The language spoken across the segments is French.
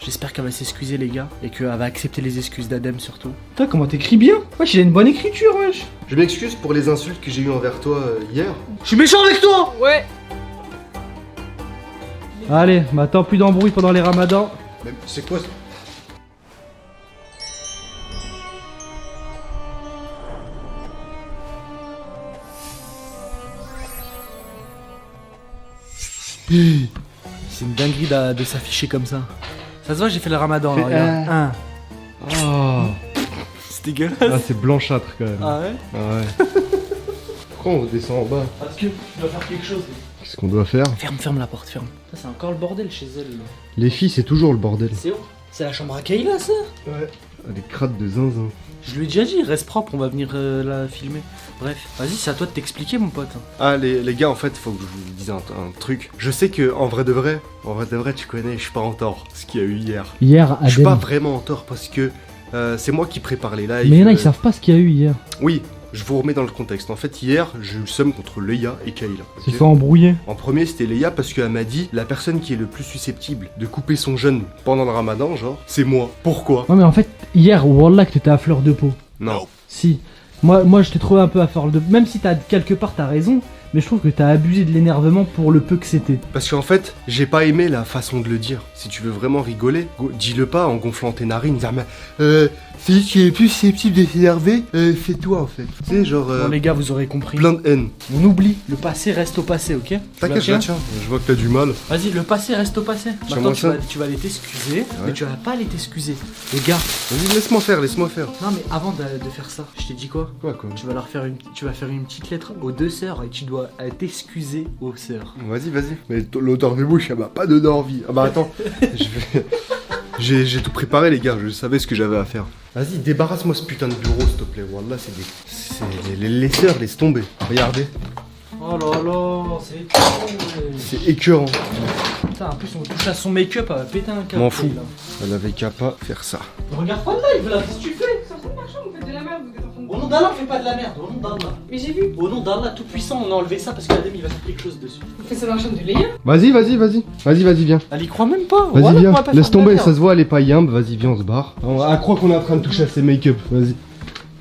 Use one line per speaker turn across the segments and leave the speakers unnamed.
J'espère qu'elle va s'excuser les gars, et qu'elle va accepter les excuses d'Adem surtout. Putain, comment t'écris bien? Wesh, il a une bonne écriture, wesh.
Je m'excuse pour les insultes que j'ai eues envers toi hier.
Je suis méchant avec toi.
Ouais.
Allez, maintenant plus d'embrouille pendant les ramadans.
Mais c'est quoi ça?
C'est une dinguerie de s'afficher comme ça. Ça se voit, j'ai fait le ramadan là, regarde.
Oh.
C'est dégueulasse.
Ah, c'est blanchâtre quand même.
Ah ouais?
Ah ouais. Pourquoi on redescend en bas?
Parce que tu dois faire quelque chose.
Qu'est-ce qu'on doit faire?
Ferme la porte, ferme. Ça, c'est encore le bordel chez elle. Là.
Les filles, c'est toujours le bordel.
C'est où? C'est la chambre à Kayla, ça?
Ouais. Les crates de zinzin.
Je lui ai déjà dit, reste propre, on va venir la filmer. Bref, vas-y, c'est à toi de t'expliquer, mon pote.
Ah, les gars, en fait, faut que je vous dise un truc. Je sais que, en vrai de vrai, tu connais, je suis pas en tort. Ce qu'il y a eu hier.
Hier,
Je suis pas
Adem.
vraiment en tort parce que c'est moi qui prépare les lives.
Mais là, ils savent pas ce qu'il y a eu hier.
Oui, je vous remets dans le contexte. En fait, hier, j'ai eu le seum contre Leia et Kayla. ok
Ils sont embrouillés.
En premier, c'était Leia parce qu'elle m'a dit la personne qui est le plus susceptible de couper son jeûne pendant le ramadan, genre, c'est moi. Pourquoi?
Ouais, mais en fait, hier, Wallah, que t'étais à fleur de peau.
Non.
Si. Moi, je t'ai trouvé un peu à fleur de peau. Même si quelque part, t'as raison. Mais je trouve que t'as abusé de l'énervement pour le peu que c'était.
Parce qu'en fait, j'ai pas aimé la façon de le dire. Si tu veux vraiment rigoler, dis-le pas en gonflant tes narines, dire celui qui est le plus susceptible de s'énerver, c'est toi en fait. Tu sais, genre.
Bon, les gars, vous aurez compris.
Plein de haine.
On oublie, le passé reste au passé, ok?
T'inquiète, je la tiens. Je vois que t'as du mal.
Vas-y, le passé reste au passé. Maintenant,
Tiens-moi
tu vas aller t'excuser, mais
Ouais.
tu vas pas aller t'excuser. Les gars,
Vas-y, laisse-moi faire, laisse-moi faire.
non, mais avant de faire ça, je t'ai dit quoi?
Quoi, quoi?
Tu vas faire une petite lettre aux deux sœurs et tu dois t'excuser aux sœurs.
Vas-y, vas-y. Mais l'odeur de bouche, elle m'a pas donné envie. Ah bah attends, J'ai tout préparé, les gars. Je savais ce que j'avais à faire. Vas-y, débarrasse-moi ce putain de bureau, s'il te plaît. Wallah, c'est les sœurs, laisse tomber. Regardez,
Oh là là, c'est écœurant.
c'est écœurant.
Putain, en plus, on touche à son make-up, elle va péter un câble.
M'en fous.
là.
Elle avait qu'à pas faire ça.
Regarde pas le live là, qu'est-ce que tu fais?
C'est en train de marcher, vous faites de la merde, vous êtes en train de...
Au nom d'Allah, fais pas de la merde, au nom d'Allah.
Mais j'ai vu.
Au nom d'Allah tout puissant, on a enlevé ça parce qu'Adem il va faire quelque chose dessus.
Vous faites ça dans la chambre de Léa.
Vas-y, viens.
Elle y croit même pas.
Vas-y,
Voilà,
viens.
on va pas
Laisse
faire de la
tomber,
merde.
ça se voit, elle est pas yimbe. Vas-y, viens, on se barre. Elle croit qu'on est en train de toucher à ses make-up. Vas-y.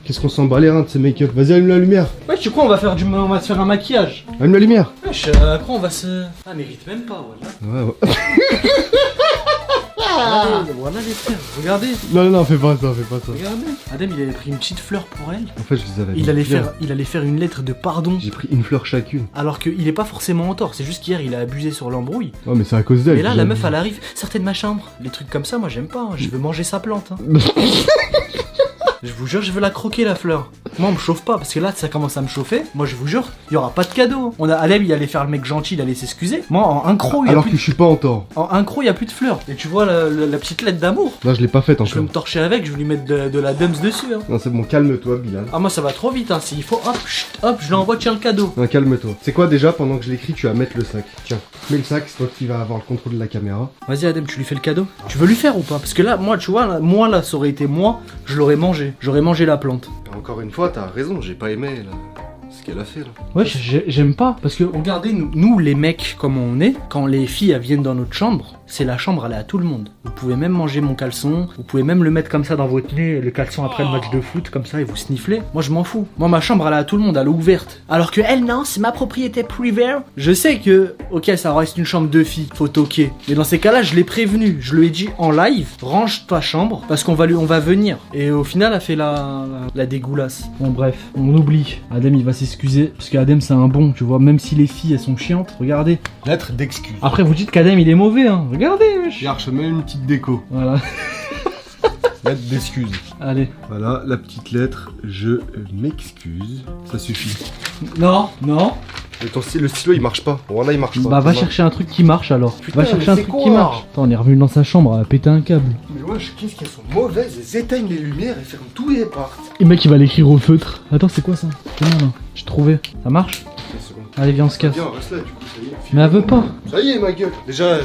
Qu'est-ce qu'on s'en bat les reins de ces make-up? Vas-y, allume la lumière.
Ouais, tu crois on va se faire un maquillage?
Allume la lumière.
Wesh, après on va se... Ah, mérite même pas, voilà.
Ouais.
Voilà les frères, regardez.
Non, fais pas ça.
Regardez. Adem il avait pris une petite fleur pour elle.
En fait, je les avais
Il
mis
allait,
bien.
faire une lettre de pardon.
J'ai pris une fleur chacune.
Alors qu'il est pas forcément en tort, c'est juste qu'hier il a abusé sur l'embrouille.
Ouais, mais c'est à cause d'elle.
Et là
que
la
j'ai
meuf
abusé.
elle arrive, sortez de ma chambre. Les trucs comme ça moi j'aime pas, hein. Je veux manger sa plante. hein. Je vous jure, je veux la croquer la fleur. Moi on me chauffe pas parce que là ça commence à me chauffer. Moi je vous jure, il y aura pas de cadeau. Adem il allait faire le mec gentil, il allait s'excuser. Moi en un croc, il y a
Alors
plus
que je suis pas en tort.
en un croc, il y a plus de fleurs. Et tu vois la petite lettre d'amour.
Là, je l'ai pas faite
Je vais
encore.
me torcher avec, je vais lui mettre de la dums dessus. hein.
Non, c'est bon, calme-toi, Bilal.
Ah moi ça va trop vite hein. S'il faut hop, chut, hop, je l'envoie, tiens le cadeau.
Non, calme-toi. C'est quoi déjà, pendant que je l'écris, tu vas mettre le sac. Tiens, mets le sac, c'est toi qui vas avoir le contrôle de la caméra.
Vas-y Adem, tu lui fais le cadeau. Tu veux lui faire ou pas? Parce que là, moi, tu vois, là, ça aurait été moi, je l'aurais mangé. J'aurais mangé la plante.
Encore une fois, t'as raison, j'ai pas aimé là, ce qu'elle a fait là.
Ouais, j'aime pas.
Parce que regardez, nous les mecs, comme on est, quand les filles elles viennent dans notre chambre, c'est la chambre, elle est à tout le monde. Vous pouvez même manger mon caleçon, vous pouvez même le mettre comme ça dans votre nez, le caleçon après le match de foot, comme ça, et vous snifflez. Moi, je m'en fous. Moi, ma chambre, elle est à tout le monde, elle est ouverte. Alors que elle, non, c'est ma propriété privée. Je sais que, ok, ça reste une chambre de filles, faut toquer. Mais dans ces cas-là, je l'ai prévenu, je lui ai dit en live, range ta chambre, parce qu'on va venir. Et au final, elle a fait la dégoulasse.
Bon, bref, on oublie. Adem, il va s'excuser. Parce qu'Adem, c'est un bon, tu vois. Même si les filles, elles sont chiantes, regardez.
Lettre d'excuse.
Après, vous dites qu'Adem, il est mauvais, hein. Regardez, wesh.
Regarde, je te mets une petite déco.
Voilà.
Lettre d'excuse.
Allez.
Voilà, la petite lettre, je m'excuse. Ça suffit.
Non, non.
Mais le stylo il marche pas. Voilà, il marche pas.
Bah, va
Comment-
chercher un truc qui marche alors.
Putain,
Va chercher
mais
un
c'est
truc
quoi
qui marche. Attends, on est revenu dans sa chambre, elle a pété un câble.
Mais wesh, qu'est-ce qu'elles sont mauvaises, elles éteignent les lumières et ferment tous les portes.
Et le mec, il va l'écrire au feutre. Attends, c'est quoi ça? C'est mal, hein. J'ai trouvé. Ça marche? Allez, viens, on se casse.
Viens, reste là du coup, ça y est.
Mais elle veut pas.
Ça y est, ma gueule. Déjà,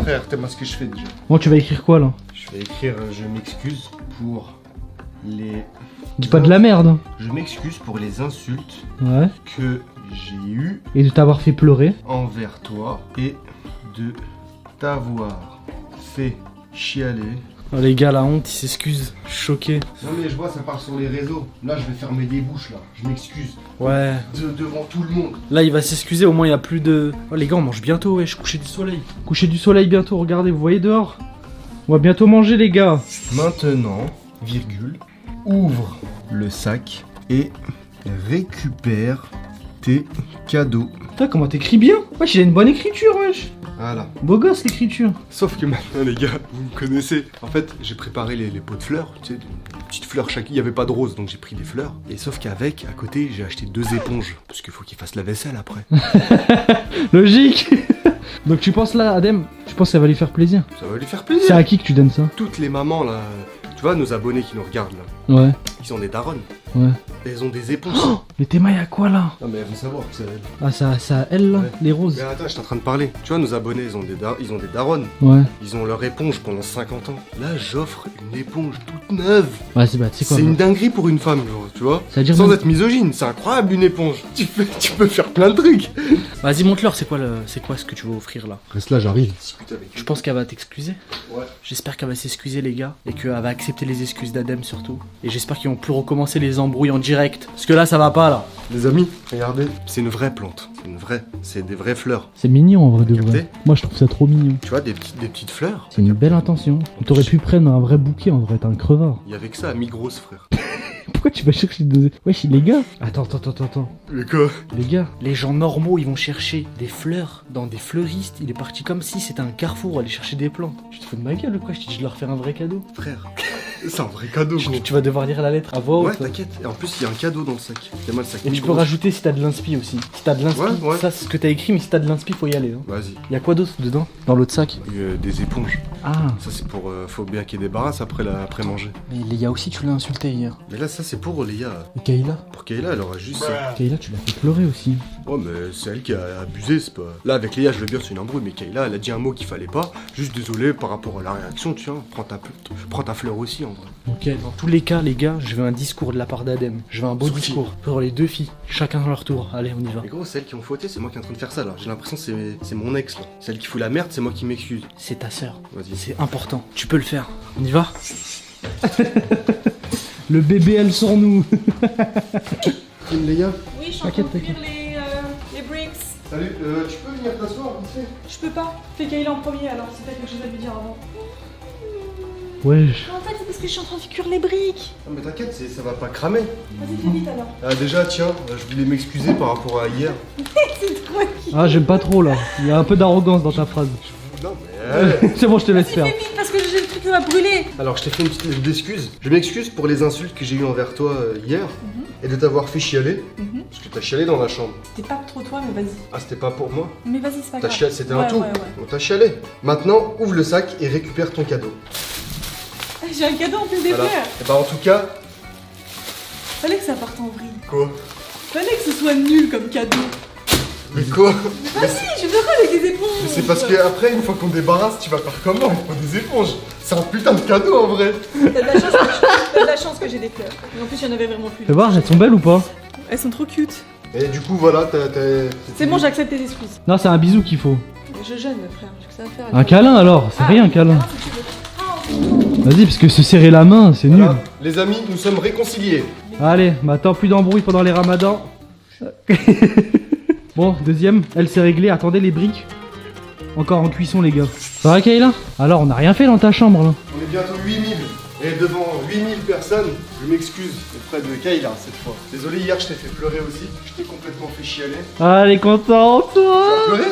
frère, t'aimes ce que je fais déjà.
Bon, tu vas écrire quoi là?
Je vais écrire je m'excuse pour les.
Dis pas de la merde. hein.
Je m'excuse pour les insultes
Ouais.
que j'ai eues
Et de t'avoir fait pleurer.
envers toi et de t'avoir fait chialer.
Oh, les gars, la honte, ils s'excusent. Je suis choqué.
Non mais je vois ça part sur les réseaux. Là je vais fermer des bouches là. Je m'excuse.
Ouais.
Devant tout le monde.
Là, il va s'excuser, au moins il y a plus de. Oh, les gars, on mange bientôt, ouais, je coucher du soleil.
Coucher du soleil bientôt, regardez, vous voyez dehors. On va bientôt manger les gars.
Maintenant, virgule, ouvre le sac et récupère tes cadeaux.
Putain, comment t'écris bien. Wesh, il a une bonne écriture, wesh.
Voilà.
Beau gosse l'écriture.
Sauf que maintenant les gars, vous me connaissez. En fait, j'ai préparé les pots de fleurs, tu sais, des petites fleurs chaque. Il n'y avait pas de rose, donc j'ai pris des fleurs. Et sauf qu'avec, à côté, j'ai acheté 2 éponges. Parce qu'il faut qu'il fasse la vaisselle après.
Logique. Donc tu penses là, Adem, tu penses que ça va lui faire plaisir?
Ça va lui faire
C'est
plaisir.
à qui que tu donnes ça?
Toutes les mamans là, tu vois, nos abonnés qui nous regardent là,
Ouais,
ils ont des darons.
ouais.
Et elles ont des éponges.
Mais tes mailles à quoi là?
Non mais elles vont savoir que c'est elle.
Ah, ça à elle là,
Ouais.
les roses.
Mais attends, je suis en train de parler. Tu vois, nos abonnés, ils ont des darons.
Ouais.
Ils ont leur éponge pendant 50 ans. Là, j'offre une éponge toute neuve.
Ouais, c'est bah, tu sais quoi.
C'est une dinguerie pour une femme, genre, tu vois.
C'est-à-dire
Sans
même-
être misogyne, c'est incroyable une éponge. Tu peux faire plein de trucs.
Vas-y, montre-leur, c'est quoi ce que tu veux offrir là?
Reste là, j'arrive.
Je pense qu'elle va t'excuser.
Ouais.
J'espère qu'elle va s'excuser, les gars, et qu'elle va accepter les excuses d'Adem surtout. Et j'espère qu'ils vont plus recommencer les embrouilles en direct. Parce que là, ça va pas là.
Les amis, regardez. C'est une vraie plante. C'est une vraie. C'est des vraies fleurs.
C'est mignon en vrai de
Capté.
vrai. Moi je trouve ça trop mignon.
Tu vois, des petites fleurs.
C'est une belle intention. T'aurais pu prendre un vrai bouquet en vrai, t'es un crevard.
Il y avait que ça à Migros, frère.
Pourquoi tu vas chercher des... Wesh les gars. Attends.
Mais quoi?
Les gars.
Les gens normaux, ils vont chercher des fleurs dans des fleuristes. Il est parti comme si c'était un carrefour, aller chercher des plantes. Tu te fous de ma gueule ou quoi? Je t'ai dit de leur faire un vrai cadeau.
Frère. C'est un vrai cadeau, gros.
Tu vas devoir lire la lettre à voix haute.
Ouais, t'inquiète. Et en plus, il y a un cadeau dans le sac. T'as mal le sac.
Et tu peux
Migros.
rajouter si t'as de l'inspi aussi. Si t'as de l'inspi,
Ouais, ouais.
ça c'est ce que t'as écrit, mais si t'as de l'inspi, faut y aller. Hein.
Vas-y.
Y a quoi d'autre dedans? Dans l'autre sac?
Des éponges.
Ah,
Ça, c'est pour. Faut bien qu'il débarrasse après manger.
mais Léa aussi, tu l'as insulté hier.
Mais là, ça, c'est pour Léa.
Et Kayla?
Pour Kayla, elle aura juste ça.
Kayla, tu l'as fait pleurer aussi.
Ouais, mais c'est elle qui a abusé, c'est pas. Là, avec Léa, je veux bien, c'est une embrouille, mais Kayla, elle a dit un mot qu'il fallait pas. Juste désolé par rapport à la réaction, tu vois. Prends ta fleur aussi, en vrai.
Ok, dans tous les cas, les gars, je veux un discours de la part d'Adem. Je veux un beau
Sur qui?
discours pour les deux filles. Chacun à leur tour. Allez, on y va.
Mais gros, c'est elle qui ont fauté, c'est moi qui est en train de faire ça là. J'ai l'impression que c'est mon ex là. C'est elle qui fout la merde, c'est moi qui m'excuse.
C'est ta sœur.
Vas-y.
C'est important. Tu peux le faire. On y va?
Le BBL sur nous.
Léa.
Oui, je suis en train de
T'inquiète,
cuire les bricks.
Salut, tu peux venir t'asseoir vite fait?
Je peux pas. Fais Kayla en premier alors si t'as quelque chose à lui dire avant.
Wesh.
En fait, c'est parce que je suis en train de cuire les briques.
Non, mais t'inquiète, ça va pas cramer.
Vas-y, fais vite alors.
Ah, déjà, tiens, je voulais m'excuser par rapport à hier.
C'est toi qui.
Ah, j'aime pas trop là. Il y a un peu d'arrogance dans ta phrase.
Non, mais.
C'est bon, je te laisse
Fais
faire.
vite parce que j'ai le truc qui va brûler.
Alors, je t'ai fait une petite liste d'excuses. Je m'excuse pour les insultes que j'ai eues envers toi hier et de t'avoir fait chialer. Parce que t'as chialé dans la chambre.
C'était pas trop toi, mais vas-y.
Ah, c'était pas pour moi?
Mais vas-y, c'est pas
T'as
grave.
chialé, c'était un
Ouais,
tout.
ouais, ouais.
On t'a chialé. Maintenant, ouvre le sac et récupère ton cadeau.
J'ai un cadeau en plus des
Voilà.
fleurs.
Et bah, en tout cas.
Fallait que ça parte en vrille.
Quoi?
Fallait que ce soit nul comme cadeau.
Mais quoi?
Vas-y, je veux pas avec des éponges.
Mais c'est parce que après, une fois qu'on débarrasse, tu vas faire comment? Il faut des éponges. C'est un putain de cadeau en vrai.
T'as de la chance que j'ai des fleurs. Et en plus, il y en avait vraiment plus.
Fais voir, elles sont belles ou pas?
Elles sont trop cute.
Et du coup, voilà,
C'est bon, j'accepte tes excuses.
Non, c'est un bisou qu'il faut.
Je jeûne, frère. J'ai que ça à faire.
Un câlin alors, c'est rien un câlin.
Si tu veux. Ah,
Vas-y, parce que se serrer la main, c'est nul.
Voilà. Les amis, nous sommes réconciliés.
Allez, maintenant plus d'embrouille pendant les ramadans. Bon, deuxième, elle s'est réglée. Attendez les briques. Encore en cuisson, les gars. Ça va, Kayla? Alors, on n'a rien fait dans ta chambre là.
On est bientôt 8000. Et devant 8000 personnes, je m'excuse auprès de Kayla cette fois. Désolé, hier je t'ai fait pleurer aussi. Je t'ai complètement fait chialer.
Ah, elle est contente, toi.
Pleurer?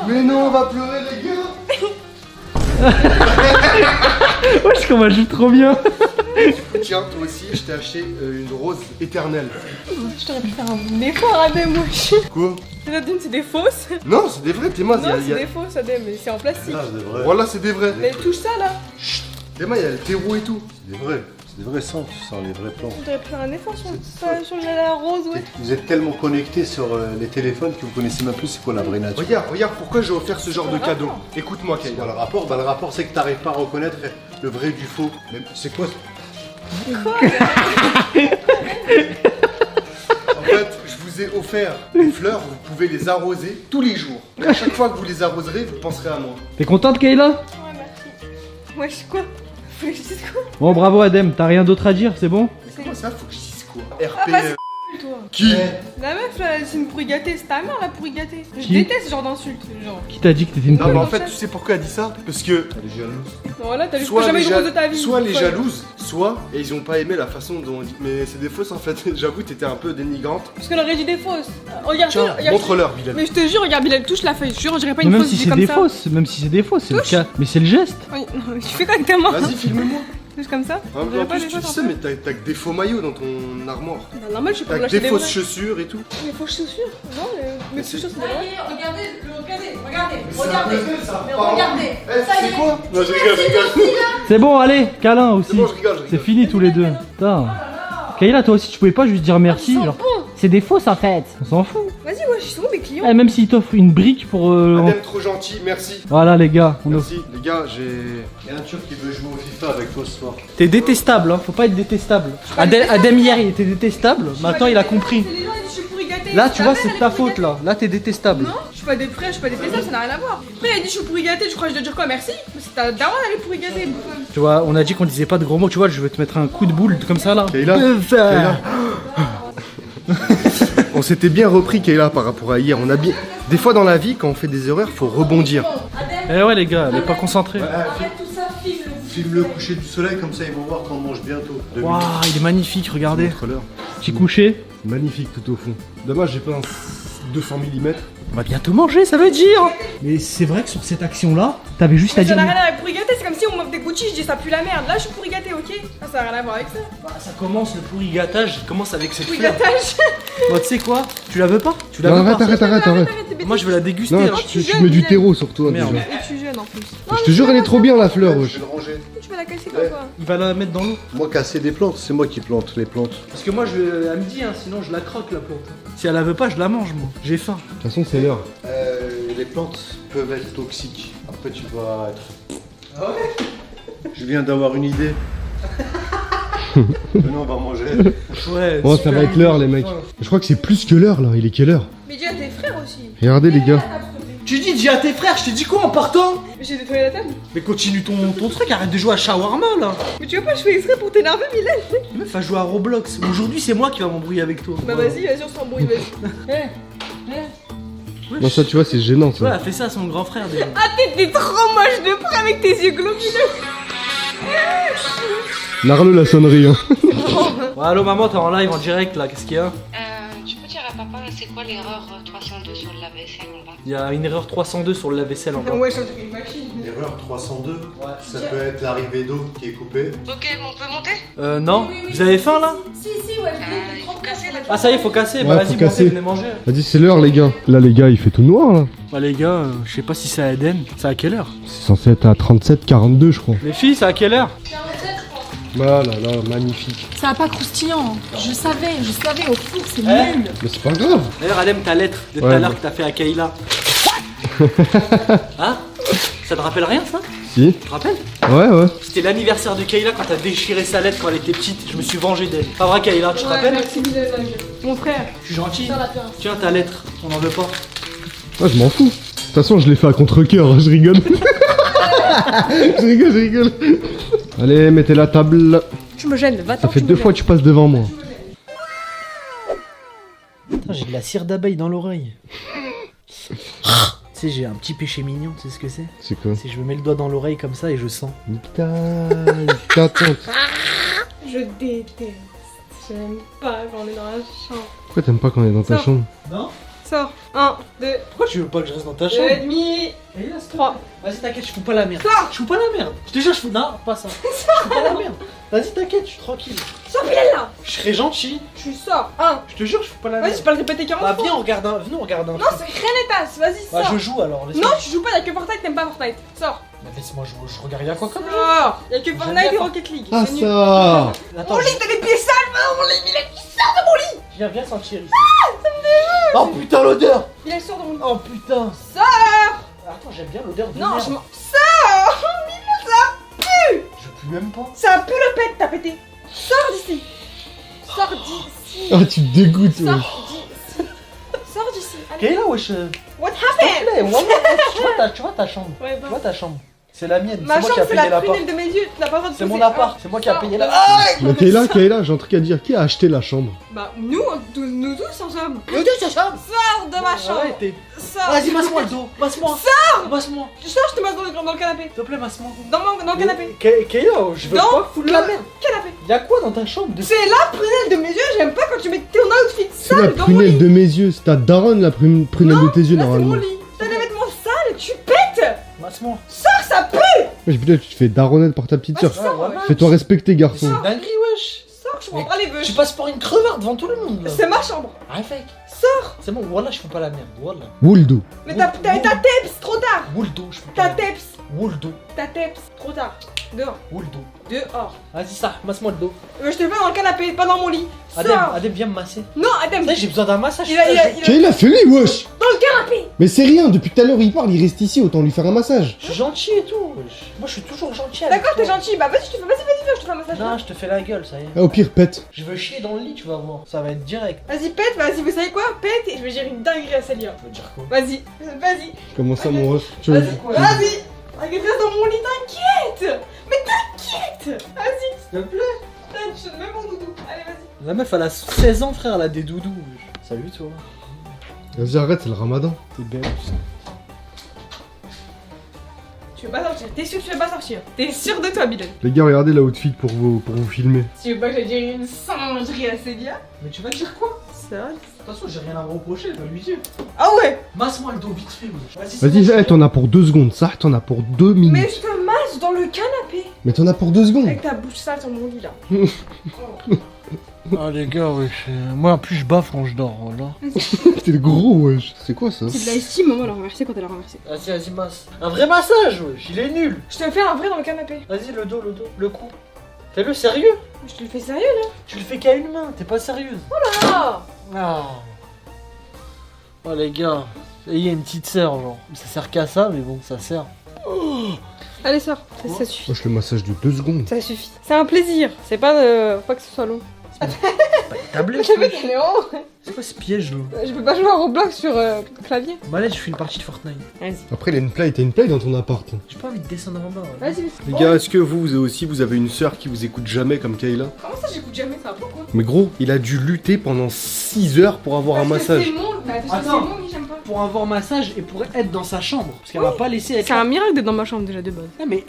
Mais non, on va pleurer les gars.
Wesh, qu'on va jouer trop bien.
Tiens, toi aussi, je t'ai acheté une rose éternelle.
je t'aurais pu faire un effort, Adem, wesh.
Quoi?
Adem, c'est des fausses.
Non, c'est des vrais, Théma.
Non, c'est des fausses, Adem, mais c'est en plastique.
Voilà, c'est des vrais.
Mais touche ça là.
Théma, il y a le terreau et tout.
C'est des vrais, c'est des vrais sangs, ce sont les vrais plans.
On devrait faire un effort sur le la rose, ouais.
Vous êtes tellement connectés sur les téléphones que vous connaissez même plus c'est quoi la vraie nature.
Regarde pourquoi j'ai offert ce genre de cadeau. Écoute-moi,
C'est quoi
Kayla.
le rapport? Bah le rapport c'est que t'arrives pas à reconnaître le vrai du faux. Mais c'est quoi
En fait, je vous ai offert des fleurs, vous pouvez les arroser tous les jours. Et à chaque fois que vous les arroserez, vous penserez à moi.
T'es contente, Kayla?
Ouais, merci. Wesh, quoi? Faut que je dise quoi?
Bon, bravo Adem, t'as rien d'autre à dire, c'est bon?
Comment ça, faut que je dise quoi
Ah
RP.
bah toi.
Qui
La meuf là, c'est une pourri gâtée, c'est ta mère la pourri gâtée. Je
Qui
déteste ce genre d'insultes, genre.
Qui t'a dit que t'étais une
Non, mais
pourrie?
en fait, tu sais pourquoi elle dit ça? Parce que
Elle est jalouse.
Voilà, t'as juste
soit
jamais
les,
eu de rose de ta vie.
soit les
Folle.
jalouses, soit et ils ont pas aimé la façon dont on dit. Mais c'est des fausses en fait. J'avoue, t'étais un peu dénigrante.
Parce qu'elle aurait dit des fausses. Regarde,
Tiens,
regarde.
montre-leur, Bilal.
Mais je te jure, regarde, Bilal, touche la feuille. Je jure, on dirait pas
Mais
une
même
fausse
si
dit
c'est
comme
des
ça.
fausses, même si c'est des fausses, c'est le
Touche.
cas. Mais c'est le geste.
Oui, non, tu fais quoi avec ta main?
Vas-y, filme-moi.
Touche comme ça.
En
On dirait pas
plus,
des
tu
fausses,
sais,
en fait.
mais t'as que des faux maillots dans ton armoire.
Bah, normal, je suis pas
T'as
pour
que
lâcher
des
des
fausses
vrais.
chaussures et tout.
Mes fausses chaussures? Non, mes
c'est-
chaussures, c'est des vrais.
Regardez, regardez,
c'est un peu ça,
mais
pardon.
regardez.
Eh,
Ça y
c'est
est.
quoi? Non, je rigole.
C'est bon, allez, câlin aussi.
C'est bon, je rigole.
C'est fini tous les deux. Putain. Kayla, toi aussi, tu pouvais pas juste dire merci.
Ils sont
Genre,
bons.
c'est des fausses en fait. On s'en fout.
Vas-y, wesh, ils sont où mes clients?
Eh, même s'ils t'offrent une brique pour.
Adem, trop gentil, merci.
Voilà, les gars. On offre.
Merci, les gars, j'ai.
Il y a un turc qui veut jouer au FIFA avec toi ce soir.
T'es détestable, hein. Faut pas être détestable. Adem hier, il était détestable. Maintenant, il a compris.
C'est les gens, ils disent je suis pourri gâtée.
Là, tu
Ta
vois,
mère,
c'est
elle
de
est
ta
pourri
faute
gâtée.
là. Là, t'es détestable.
Non, je suis pas des frères, je suis pas détestable, ça n'a rien à voir. Après, elle dit je suis pourri gâtée, je crois que je dois dire quoi? Merci? Mais c'est ta daronne, elle est pourri gâtée, bouffonne.
Tu vois, on a dit qu'on disait pas de gros mots. Tu vois, je vais te mettre un coup de boule comme ça là.
Kayla, Kayla. On s'était bien repris, Kayla, par rapport à hier. On a bien. Des fois dans la vie, quand on fait des erreurs, faut rebondir.
Eh ouais, les gars, elle est pas concentrée.
Arrête tout ça, filme-le.
Filme le coucher du soleil, comme ça ils vont voir qu'on mange bientôt. 2
Waouh, il est magnifique, regardez.
Montre-leur.
Petit coucher.
Magnifique tout au fond. Dommage, j'ai pas un 200 mm.
On va bientôt manger, ça veut dire. Mais c'est vrai que sur cette action-là, t'avais juste à
Mais ça
dire.
n'a rien à voir avec pourri gâté, c'est comme si on m'offre des Gucci, je dis ça pue la merde. Là, je suis pourri gâté, ok? Ah, ça n'a rien à voir avec ça.
Bah, ça commence le pourri gâtage, commence avec cette
Pourri
fleur.
gâtage.
Moi, tu sais quoi? Tu la veux pas? Tu la
Non,
veux
arrête,
pas
arrête, arrête, arrête.
Moi, je veux la déguster.
Non,
hein.
tu mets du terreau sur toi
Merde.
déjà.
Et tu es jeune en plus.
Je te jure, elle est trop bien la fleur,
Je
wesh.
vais le ranger.
Tu vas la casser comme quoi?
Il va la mettre dans l'eau.
Moi, casser des plantes, c'est moi qui plante les plantes.
Parce que moi, elle me dit, hein, sinon je la croque la plante. Si elle la veut pas, je la mange, moi. J'ai faim.
De toute façon, c'est l'heure.
Les plantes peuvent être toxiques. Après, tu vas être. Ah ouais? Je viens d'avoir une idée. Maintenant, on va manger.
Ouais.
Oh, ça va être l'heure, les mecs. Je crois que c'est plus que l'heure là. Il est quelle heure?
Mais dis à tes frères aussi.
Regardez, les gars.
Tu dis à tes frères, je t'ai dit quoi en partant?
Mais j'ai nettoyé la table.
Mais continue ton truc, arrête de jouer à shawarma là.
Mais tu vois pas, je fais exprès pour t'énerver, Mylène.
La meuf va jouer à Roblox. Aujourd'hui, c'est moi qui va m'embrouiller avec toi.
Bah vas-y, vas-y, on s'embrouille, vas-y.
Wesh.
Non, ça, tu vois, c'est gênant
Ouais, elle
ça.
a fait ça à son grand frère déjà.
Ah, t'es trop moche de près avec tes yeux globuleux.
Narle la sonnerie, hein.
Ouais, allô maman, t'es en live en direct là, qu'est-ce qu'il y a?
Tu peux dire à papa, c'est quoi l'erreur 302 sur le lave-vaisselle en bas?
Il y a une erreur 302 sur le lave-vaisselle en bas.
Ouais, je suis une machine.
L'erreur 302, ça peut être l'arrivée d'eau qui est coupée.
Ok, on peut monter?
Non. Vous avez faim là?
Si, ouais,
Il faut casser la
Ah ça y est, faut casser.
Ouais,
Bah
faut
vas-y,
casser.
montez, venez manger.
Vas-y, c'est l'heure, les gars. Là, les gars, il fait tout noir là.
Bah les gars, je sais pas si c'est à Eden. C'est à quelle heure?
C'est censé être à 37, 42, je crois.
Les filles, c'est à quelle heure?
Ah là là, magnifique.
Ça va pas croustillant. Je savais, au four, c'est
Eh.
nul.
Mais c'est pas grave.
D'ailleurs, Adem, ta lettre de tout
Ouais,
à l'heure
bah.
que t'as fait à Kayla. Hein? Ça te rappelle rien ça?
Si.
Tu te rappelles?
Ouais.
C'était l'anniversaire de Kayla quand t'as déchiré sa lettre quand elle était petite. Je me suis vengé d'elle. Pas vrai Kayla, tu te rappelles?
Merci, Mylène. Mon frère.
Je suis gentil. Tiens ta lettre, on en veut pas.
Ouais, je m'en fous. De toute façon, je l'ai fait à contre-cœur, hein, je rigole. je rigole. Allez, mettez la table.
Tu me gênes, va-t'en.
Ça fait 2 fois que tu passes devant moi.
Putain, j'ai de la cire d'abeille dans l'oreille. Tu sais, j'ai un petit péché mignon, tu sais ce que c'est?
C'est quoi?
C'est que je me mets le doigt dans l'oreille comme ça et je sens.
Putain, t'attends.
Je déteste. J'aime pas quand on est dans la chambre.
Pourquoi t'aimes pas quand on est dans ta
Ça.
chambre?
Non?
Sors. 1, 2,
Pourquoi tu veux pas que je reste dans ta
2
chambre?
et demi. 3.
Vas-y t'inquiète, je fous pas la merde.
Sors.
Je fous pas la merde. Je te jure, je fous. Non, pas ça. Je fous pas la merde. Vas-y t'inquiète, je suis tranquille.
Sors, Mylène là.
Je serai gentil.
Tu sors. 1.
Je te jure, je fous pas la
Vas-y,
merde.
je peux le répéter 40
Bah
fois.
viens, on regarde un. Venons, on regarde un.
Non, c'est rien n'est tasse. Vas-y,
Bah
sors.
je joue alors. laisse-moi.
Non, tu joues pas, y'a que Fortnite, t'aimes pas Fortnite. Sors.
Bah, laisse-moi jouer. Je regarde il y a quoi comme jeu?
Sors. Y'a que Fortnite
bien
et
Fort-
Rocket League.
Ah
C'est nul.
ça.
Attends,
Mon lit, t'as des pieds sales, maintenant mon lit, Mylène, tu sors de mon lit.
viens sentir ici. Oh putain l'odeur.
Mylène, sors de mon lit.
Oh putain.
Sors.
Attends, j'aime bien l'odeur de
Non,
merde.
je m'en. Sors. Mylène, ça pue.
Je pue même pas.
Ça pue le pet, t'as pété. Sors d'ici. Sors d'ici.
Ah, tu te dégoûtes, ouais.
Sors d'ici. Sors d'ici. Allez.
Kayla, wesh.
What happened?
Plaît, tu vois ta chambre.
Ouais,
Tu
bah.
vois ta chambre.
C'est la mienne.
Ma
C'est moi qui
chambre,
a
c'est
payé
la
l'appart.
prunelle de mes yeux. Tu n'as pas le droit de
C'est
poser.
mon appart. C'est moi qui a payé l'appart.
Mais Kayla, j'ai un truc à dire. Qui a acheté la chambre?
Bah, nous tous en sommes.
Nous deux, c'est ça.
Sors de ma chambre.
Arrête,
Sors.
vas-y, masse-moi le dos. Masse-moi. Masse-moi.
Tu sors, je te masse dans le canapé.
S'il te plaît, masse-moi.
Dans le canapé.
Kayla, je veux
Dans
pas foutre la merde.
Canapé.
Y'a quoi dans ta chambre de...
C'est la prunelle de mes yeux. J'aime pas quand tu mets ton outfit
C'est la
sale dans mon
prunelle
lit.
de mes yeux. C'est ta daronne, la prunelle de tes yeux,
Là, c'est mon
normalement.
lit. T'as des vêtements sales, tu pètes.
Masse-moi.
Sors, ça pue.
Ouais, putain, tu te fais daronnette par ta petite soeur.
Sors,
voilà.
Fais-toi respecter, garçon.
Dinguerie, wesh.
Sors, je m'en bats les vœux.
Tu passes pour une crevarde devant tout le monde là.
C'est ma chambre.
Avec.
Sors.
C'est bon, voilà, je fais pas la merde. Voilà.
Wouldo.
Mais t'as teps, trop tard.
Wouldo, je fais pas
T'as
la merde.
teps.
Wouldo.
T'as teps, trop tard. Dehors.
Wouldo.
Dehors.
Vas-y, ça, masse-moi le dos.
Je te le fais dans le canapé, pas dans mon lit.
Adem,
Sors.
Adem, viens me masser.
Non, Adem.
Ça, j'ai besoin d'un massage.
Il a-
Kayla, fais-lui, wesh.
Dans le canapé.
Mais c'est rien, depuis tout à l'heure il parle, il reste ici, autant lui faire un massage.
Je suis gentil et tout. wesh. Moi, je suis toujours gentil avec
D'accord, t'es
toi.
gentil. Bah vas-y, viens, je te fais un massage.
Non, je te fais la gueule, ça y est.
Ah, au pire, pète.
Je veux chier dans le lit, tu vas voir. Ça va être direct.
Vas-y, pète, vas-y, vous savez quoi? Pète et je vais dire une dinguerie à Célia.
Tu veux dire quoi?
Vas-y, vas-y,
Comment ça, mon ref? Tu veux-
Vas-y, quoi?
vas-y. Regarde, reste dans mon lit, t'inquiète. Mais t'inquiète. Vas-y,
S'il te plaît.
je te mets mon doudou. Allez, vas-y.
La meuf, elle a 16 ans, frère, elle a des doudous. wesh. Salut, toi.
Vas-y, arrête, c'est le ramadan.
T'es belle, tu sais.
Tu veux pas sortir? T'es sûr que tu veux pas sortir? T'es sûr de toi, Bilal?
Les gars, regardez l'outfit pour vous filmer.
Tu veux pas que j'aille dire une singerie à Célia?
Mais tu vas dire quoi?
C'est vrai?
De toute façon, j'ai rien à me reprocher, je vais lui dire.
Ah ouais.
Masse-moi le dos vite fait, wesh. c'est
Vas-y,
bon,
eh, t'en as pour 2 secondes, ça, t'en as pour 2
Mais
minutes.
je te masse dans le canapé.
Mais t'en as pour 2 secondes.
Avec ta bouche sale sur mon lit là.
Ah les gars, wesh. Moi en plus je baffe quand je dors, voilà.
T'es gros, wesh. C'est quoi ça?
C'est de la estime, maman l'a renversé quand elle l'a renversé.
Vas-y, masse. Un vrai massage, wesh, il est nul.
Je te le fais un vrai dans le canapé.
Vas-y, le dos, le cou. Fais-le sérieux.
Je te le fais sérieux là.
Tu le fais qu'à une main, t'es pas sérieuse.
Ah.
Ah. Oh les gars, ayez une petite sœur, genre. Ça sert qu'à ça, mais bon, ça sert.
Allez, sors, ça suffit.
Wesh, le massage de 2 secondes.
Ça suffit. C'est un plaisir, c'est pas que ce soit long.
Tablette,
J'avais
wesh.
des néons.
C'est quoi ce piège là?
Je peux pas jouer à Roblox sur clavier.
Bah là, je fais une partie de Fortnite.
Vas-y.
Après, il a une play, t'as une play dans ton appart.
J'ai pas envie de descendre en bas. Ouais.
Vas-y,
Les gars, est-ce que vous aussi, vous avez une sœur qui vous écoute jamais comme Kayla?
Comment ça, j'écoute jamais ça? Pourquoi?
Mais gros, il a dû lutter pendant 6 heures pour avoir un
Parce que
massage.
c'est mon. Bah, parce que
Attends.
c'est mon lit, j'aime pas.
Pour avoir massage et pour être dans sa chambre. Parce qu'elle va pas laisser être
C'est un miracle d'être dans ma chambre déjà de base.
Ah mais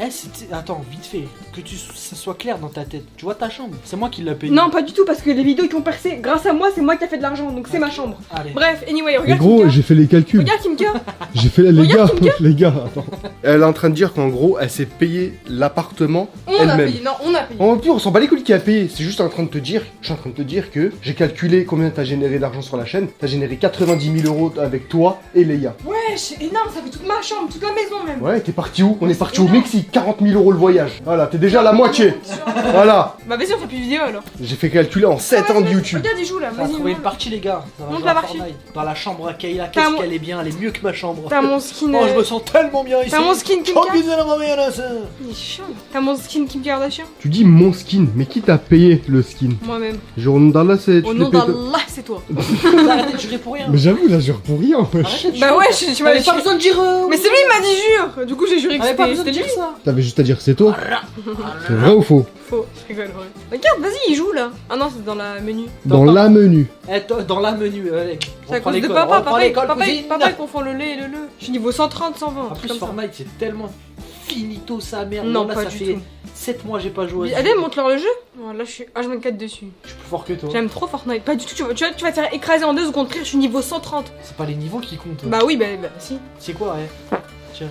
attends, vite fait, que ça soit clair dans ta tête. Tu vois ta chambre, c'est moi qui l'ai payé.
Non, pas du tout, parce que les vidéos qui ont percé, grâce à moi, c'est moi qui a fait de l'argent, donc c'est ma chambre.
Allez.
Bref, anyway,
Mais
regarde
gros,
Kimka.
j'ai fait les calculs.
Regarde Kimka.
J'ai fait les gars,
Regarde, Kimka.
les gars, attends. Elle est en train de dire qu'en gros, elle s'est payé l'appartement
On a
elle-même.
payé, non, on a payé.
En plus, on s'en bat les couilles qui a payé. C'est juste en train de te dire, je suis en train de te dire que j'ai calculé combien t'as généré d'argent sur la chaîne. T'as généré 90 000 euros avec toi et Léa.
Ouais, c'est énorme, ça fait toute ma chambre, toute la maison même.
Ouais, t'es parti où? On est parti au
énorme.
Mexique, 40 000 euros le voyage. Voilà, t'es déjà à la moitié. Voilà.
Bah vas-y, on fait plus de vidéo alors.
J'ai fait calculer en 7 ans de YouTube.
Regarde, il joue là,
On va
vas-y.
trouver une
monte.
partie les gars. Ça va
Monte
jouer
la
à
partie.
Fortnite. Dans la chambre à Kayla,
T'as
qu'est-ce
mon-
qu'elle est bien, elle est mieux que ma chambre.
T'as mon skin.
Oh je me sens tellement bien ici.
T'as mon skin Kim
Oh
Kardashian.
bisous la maman, ça.
Il est chiant. T'as mon skin Kim Kardashian.
Tu dis mon skin, mais qui t'a payé le skin?
Moi-même.
Genre, d'Allah, c'est.
Au
tu
nom
l'as payé toi.
d'Allah, c'est toi.
Arrêtez de jurer pour rien.
Mais j'avoue, là, jure pour rien, wesh.
Arrêtez de
Bah
jurer.
ouais, tu m'as
T'avais pas besoin de dire.
Mais c'est lui, il m'a dit jure. Du coup, j'ai juré que
T'avais pas besoin
c'était
de dire
lui.
ça.
T'avais juste à dire c'est toi. C'est vrai ou faux?
Faux, je rigole, ouais. Regarde, vas-y, il joue là. Ah non, c'est dans la menu.
Dans la menu.
Eh, dans la menu, allez.
C'est à
reprends
cause de
l'école,
papa.
reprends
Papa,
l'école,
papa,
cousine.
papa, il confond le lait et le le. Je suis niveau 130, 120.
En
un
plus,
truc comme ça.
Fortnite, c'est tellement finito sa mère.
Non,
Là,
pas
ça
du
fait
tout.
7 mois j'ai pas joué.
Allez, montre-leur le jeu. Oh, là, je suis H24 dessus.
Je suis plus fort que toi.
J'aime trop Fortnite. Pas du tout. Tu vas te faire écraser en 2 secondes. Frère, je suis niveau 130.
C'est pas les niveaux qui comptent.
Bah oui, bah si.
C'est quoi, ouais. Tiens.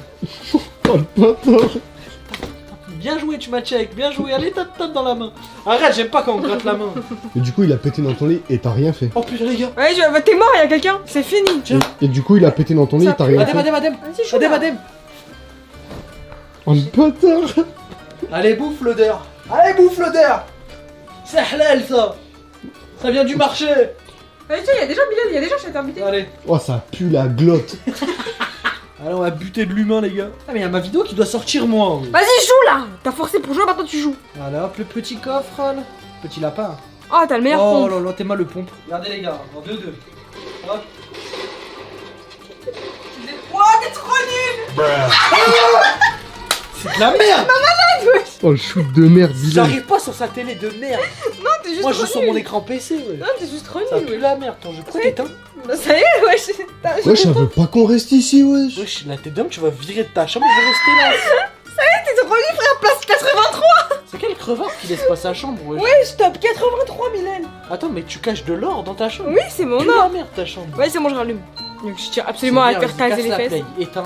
Oh le bâtard.
Bien joué, tu m'as check. Bien joué. Allez, tape dans la main. Arrête, j'aime pas quand on gratte la main.
Et du coup, il a pété dans ton lit et t'as rien fait.
Oh putain, les gars.
Ouais, t'es mort, y'a quelqu'un. C'est fini.
Et du coup, il a pété dans ton lit
Ça
et t'as
pue.
rien
Adem,
fait.
Adem, Adem.
Vas-y, joue.
Adem,
là.
Adem.
Oh le bâtard.
Allez, bouffe l'odeur. Allez, bouffe l'odeur. C'est halal ça. Ça vient du marché.
Allez, tiens, y'a des gens, Bilal, y'a des gens, je t'ai invité.
Allez.
Oh, ça pue la glotte.
Allez, on va buter de l'humain, les gars. Ah, mais y'a ma vidéo qui doit sortir, moi.
Vas-y, joue là. T'as forcé pour jouer, maintenant tu joues.
Allez, hop, le petit coffre, là. Petit lapin.
Oh, t'as le meilleur
Oh
pompe.
là là, t'es mal le pompe. Regardez, les gars, en 2-2. Hop.
Oh, t'es trop nul.
C'est de la merde.
Oh, le shoot de merde, Bilal.
J'arrive pas sur sa télé de merde.
Non, t'es juste
Moi, je
trop
joue sur
nul.
mon écran PC, ouais.
Non, t'es juste trop
Ça
nul,
pue
ouais.
la merde, ton jeu. Pourquoi t'éteins?
Bah, ça y est, wesh. T'as-
Wesh, elle veut pas qu'on reste ici, wesh.
Wesh, là, t'es d'homme, tu vas virer de ta chambre, je vais rester là.
T'es trop nul, frère, place 83.
C'est quel crevard qui laisse pas sa chambre, wesh?
Wesh, top 83, Mylène.
Attends, mais tu caches de l'or dans ta chambre?
Oui, c'est mon
Pue
nom.
la merde, ta chambre.
Ouais, c'est bon, je rallume. Donc, je tiens absolument à
C'est
te
bien,
faire
vas-y,
taser les
casse la
fesses.
play. Éteins,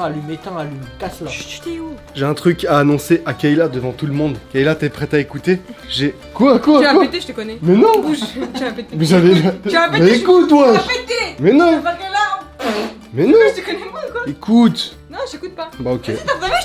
allume, casse-la.
Chut, t'es où?
J'ai un truc à annoncer à Kayla devant tout le monde. Kayla, t'es prête à écouter? J'ai. Quoi?
Tu vas péter, je te connais.
Mais non!
Bouge, tu vas péter.
Mais j'avais.
Tu vas péter,
Mais
je-
écoute,
Tu vas
wesh!
péter.
Mais non!
Pas que là.
Mais non!
Je te connais pas, quoi.
Écoute!
Non, j'écoute pas.
Bah, ok.
T'as vu,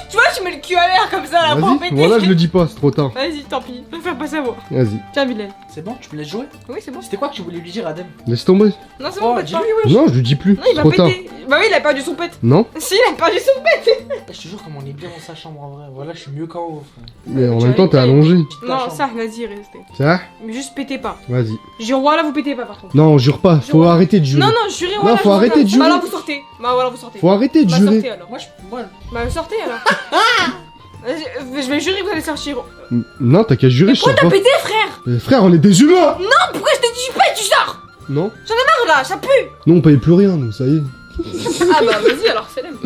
tu vois, je mets le cul à l'air comme ça là pour
Vas-y,
péter.
voilà, je le dis pas, c'est trop tard.
Vas-y, tant pis. Je préfère pas savoir.
Vas-y,
Tiens, Mylène.
C'est bon, tu me laisses jouer?
Oui, c'est bon.
C'était quoi que tu voulais lui dire, Adem?
laisse tomber.
Non, c'est bon,
Oh,
pète pas.
dis-lui, wesh.
Non, je le dis plus.
Non, il
C'est
va
trop tard.
péter. Bah oui, il a perdu son pet.
Non?
Si, il a perdu son pet.
Je te jure, comme on est bien dans sa chambre en vrai. Voilà, je suis mieux qu'en haut, frère.
Mais en
Tu
même
as
temps,
une
t'es
taille.
allongé.
Petite ta
Non,
chambre.
ça, vas-y, restez.
Ça?
Mais juste pétez pas.
Vas-y.
Jure, voilà, vous pétez pas par contre.
Non, jure pas, faut
Jure.
arrêter de jurer.
Non, non, jurez,
Non,
voilà.
faut
je vous
arrêter de
entends.
jurer.
Bah alors, vous sortez. Bah voilà, vous sortez.
Faut arrêter de
Bah
jurer.
sortez alors.
Moi,
Bah sortez alors. Vas-y, je vais jurer que vous allez sortir.
Non, t'as qu'à jurer,
Mais
je
pourquoi
sors
t'as
pas.
pété, frère?
Frère, on est des humains!
Pourquoi je t'ai dit tu pètes, tu sors?
Non?
Ah là, ça pue.
Non, on paye plus rien, nous, ça y est.
Ah bah vas-y alors, c'est l'aime.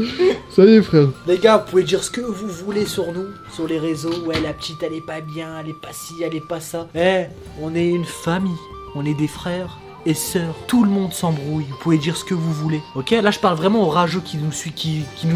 Ça y est, frère.
Les gars, vous pouvez dire ce que vous voulez sur nous, sur les réseaux. Ouais, la petite, elle est pas bien, elle est pas ci, elle est pas ça. Eh, on est une famille, on est des frères et sœurs. Tout le monde s'embrouille. Vous pouvez dire ce que vous voulez. Ok, là, je parle vraiment aux rageux qui nous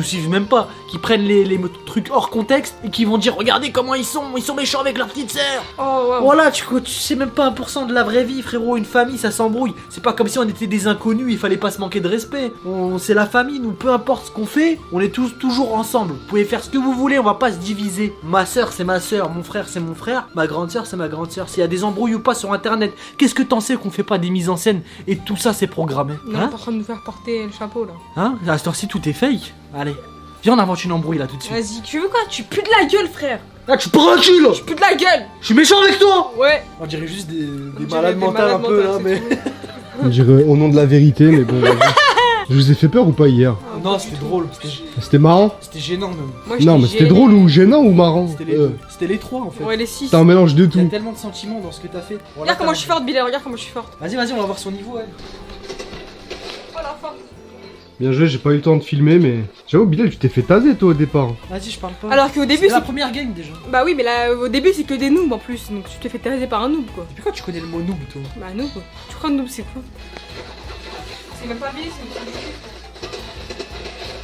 suivent même pas, qui prennent les trucs hors contexte et qui vont dire regardez comment ils sont méchants avec leur petite sœur.
Oh wow.
Voilà, tu sais même pas 1% de la vraie vie, frérot. Une famille, ça s'embrouille. C'est pas comme si on était des inconnus, il fallait pas se manquer de respect. C'est la famille, nous, peu importe ce qu'on fait, on est tous toujours ensemble. Vous pouvez faire ce que vous voulez, on va pas se diviser. Ma soeur, c'est ma soeur, mon frère, c'est mon frère, ma grande soeur, c'est ma grande soeur. S'il y a des embrouilles ou pas sur internet, qu'est-ce que t'en sais qu'on fait pas des mises en scène et tout ça c'est programmé?
Non,
Hein?
t'es en train de nous faire porter le chapeau là.
Hein? À cette heure-ci, tout est fake. Allez, viens, on invente une embrouille là tout de suite.
Vas-y, tu veux quoi? Tu pues de la gueule, frère.
Ah, tu prends un cul là!
Tu pues de la gueule.
Je suis méchant avec toi!
Ouais.
On dirait juste des
dirait
malades
des
mentales un
malades
peu là,
mentales,
mais.
c'est tout.
On dirait au nom de la vérité, mais bon. vas-y. Je vous ai fait peur ou pas hier?
Non, c'était drôle,
C'était marrant?
c'était gênant même.
Moi,
Non, mais c'était drôle ou gênant ou marrant?
C'était les trois en fait.
Ouais, les 6.
C'est un mélange de
Il y a
tout.
tellement de sentiments dans ce que t'as fait. Voilà,
Regarde comment je suis forte, Bilal, regarde comment je suis forte.
Vas-y, on va voir son niveau, elle.
Oh la force.
Bien joué, j'ai pas eu le temps de filmer, mais. J'avoue, Bilal, tu t'es fait taser toi au départ.
Vas-y, je parle pas.
Alors qu'au début,
c'est la
c'est.
première game déjà.
Bah oui, mais là, au début, c'est que des noobs en plus. Donc tu t'es fait terrasser par un noob quoi.
Depuis quand tu connais le mot noob, toi?
Bah noob quoi. Tu crois noob, c'est quoi? C'est même pas bien, c'est.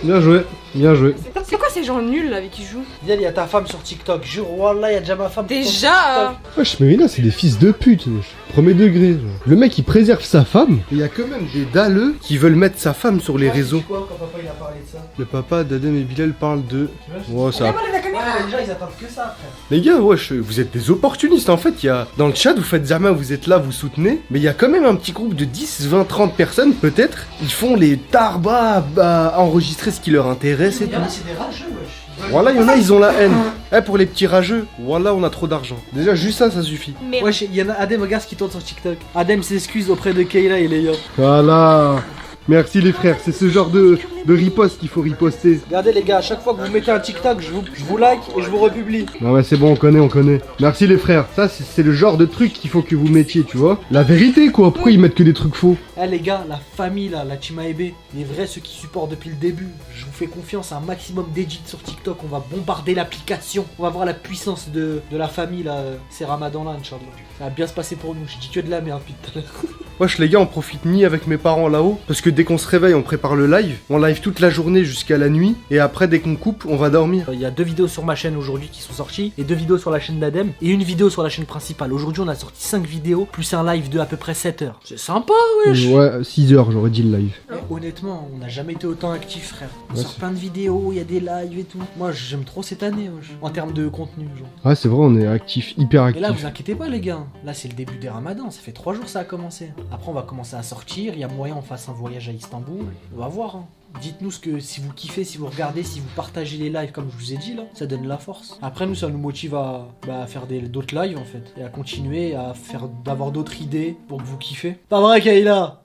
Bien joué, bien joué.
C'est quoi ces gens nuls là avec qui jouent?
Viens, il y a ta femme sur TikTok. Jure, wallah, il y a déjà ma femme. sur
Déjà
Wesh, mais là, c'est des fils de pute, wesh. Premier degré, genre. Le mec, il préserve sa femme. Il y a quand même des dalleux qui veulent mettre sa femme sur les
TikTok.
réseaux.
Tu quoi quand papa il a parlé de ça?
Le papa d'Adem et Bilal parle de. Oh, ça.
Regarde-moi la caméra.
Ouais, les gens ils attendent que ça, frère.
Les gars, wesh, vous êtes des opportunistes en fait. Il y a dans le chat, vous faites Zama, vous êtes là, vous soutenez. Mais il y a quand même un petit groupe de 10, 20, 30 personnes peut-être. Ils font les tarbas à enregistrer ce qui leur intéresse et
Il y
tout.
en a, c'est des rageux, wesh. Ils veulent-
Voilà, il y en a, ils ont la haine. Eh, pour les petits rageux, voilà, on a trop d'argent. Déjà, juste ça, ça suffit.
Merde.
Wesh, il y en a Adem, regarde ce qui tourne sur TikTok. Adem s'excuse auprès de Kayla et Léa.
Voilà. Merci les frères, c'est ce genre de riposte qu'il faut riposter.
Regardez les gars, à chaque fois que vous mettez un TikTok, je vous like et je vous republie.
Non mais c'est bon, on connaît, on connaît. Merci les frères, ça c'est le genre de truc qu'il faut que vous mettiez, tu vois. La vérité quoi, pourquoi ils mettent que des trucs faux?
Eh les gars, la famille là, la team AEB, les vrais ceux qui supportent depuis le début, je vous fais confiance, un maximum d'edits sur TikTok, on va bombarder l'application, on va voir la puissance de la famille là, c'est Ramadan là, Inch'Allah. Ça va bien se passer pour nous, je dis que de la merde depuis tout à l'heure.
Wesh les gars, on profite ni avec mes parents là-haut, parce que dès qu'on se réveille, on prépare le live, on live toute la journée jusqu'à la nuit, et après dès qu'on coupe, on va dormir.
Il y a 2 vidéos sur ma chaîne aujourd'hui qui sont sorties, et 2 vidéos sur la chaîne d'Adem, et une vidéo sur la chaîne principale. Aujourd'hui on a sorti 5 vidéos, plus un live de à peu près 7 heures. C'est sympa wesh.
Ouais, 6 heures j'aurais dit le live.
Eh, honnêtement, on n'a jamais été autant actifs frère. On
Ouais,
sort
c'est-
plein de vidéos, il y a des lives et tout. Moi j'aime trop cette année wesh, en termes de contenu genre.
Ouais c'est vrai, on est actif, hyper
Et là,
actif.
vous inquiétez pas, les gars. Là, c'est le début des ramadans. Ça fait 3 jours que ça a commencé. Après, on va commencer à sortir. Il y a moyen on fasse un voyage à Istanbul. On va voir. Hein. Dites-nous ce que si vous kiffez, si vous regardez, si vous partagez les lives comme je vous ai dit là, ça donne la force. Après, nous, ça nous motive à faire d'autres lives en fait. Et à continuer, à faire d'avoir d'autres idées pour que vous kiffez. Pas vrai, Kayla?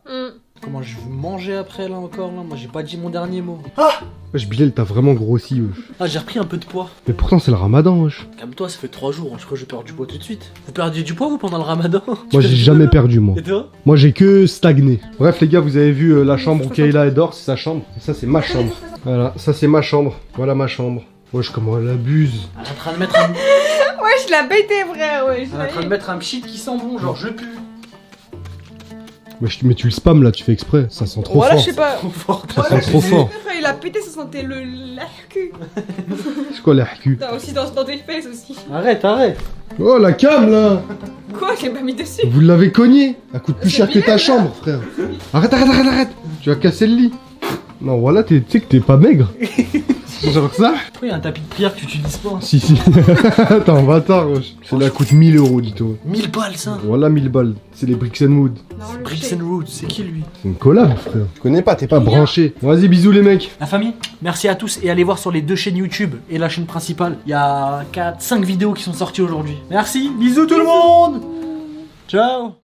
Comment je vais manger après là encore là? Moi j'ai pas dit mon dernier mot.
Wesh, Bilal, t'as vraiment grossi, wesh.
Ah, j'ai repris un peu de poids.
Mais pourtant, c'est le ramadan, wesh.
Calme-toi, ça fait 3 jours, je crois que je perds du poids tout de suite. Vous perdiez du poids vous pendant le ramadan?
Moi, j'ai jamais perdu, moi.
Et toi?
Moi, j'ai que stagné. Bref, les gars, vous avez vu la chambre où Kayla dort, c'est sa chambre. Et ça, c'est ma chambre. Voilà, ça, c'est ma chambre. Voilà ma chambre. Wesh, comment elle abuse.
Elle est en train de mettre un...
Ouais, je l'ai bêté, frère, ouais.
Elle est en train de mettre un pchit qui sent bon, genre je pue.
Mais tu le spams là, tu fais exprès. Ça sent trop
Voilà,
fort.
je sais pas.
Trop fort.
Ça sent trop fort.
Frère, il a pété, ça sentait le cul.
C'est quoi la cul?
T'as aussi dans tes fesses aussi.
Arrête, arrête.
Oh, la cam là.
Quoi, je l'ai pas mis dessus.
Vous l'avez cogné. Elle coûte plus
C'est
cher que ta
Bilal, là.
chambre, frère. Arrête. Tu vas casser le lit. Non, voilà, tu sais que t'es pas maigre. Genre ça?
Pourquoi il y a un tapis de prière que tu utilises pas?
Si. Attends, bâtard, wesh. Cela coûte 1000 € dis-toi.
1000 balles ça.
Voilà 1000 balles. C'est les Bricks and Wood.
Non, le
Bricks
shit.
and Roots, c'est qui lui?
C'est une collab, frère. Tu connais pas, t'es pas branché. Vas-y, bisous les mecs.
La famille, merci à tous et allez voir sur les 2 chaînes YouTube et la chaîne principale. Il y a 4-5 vidéos qui sont sorties aujourd'hui. Merci, bisous tout le monde. Ciao.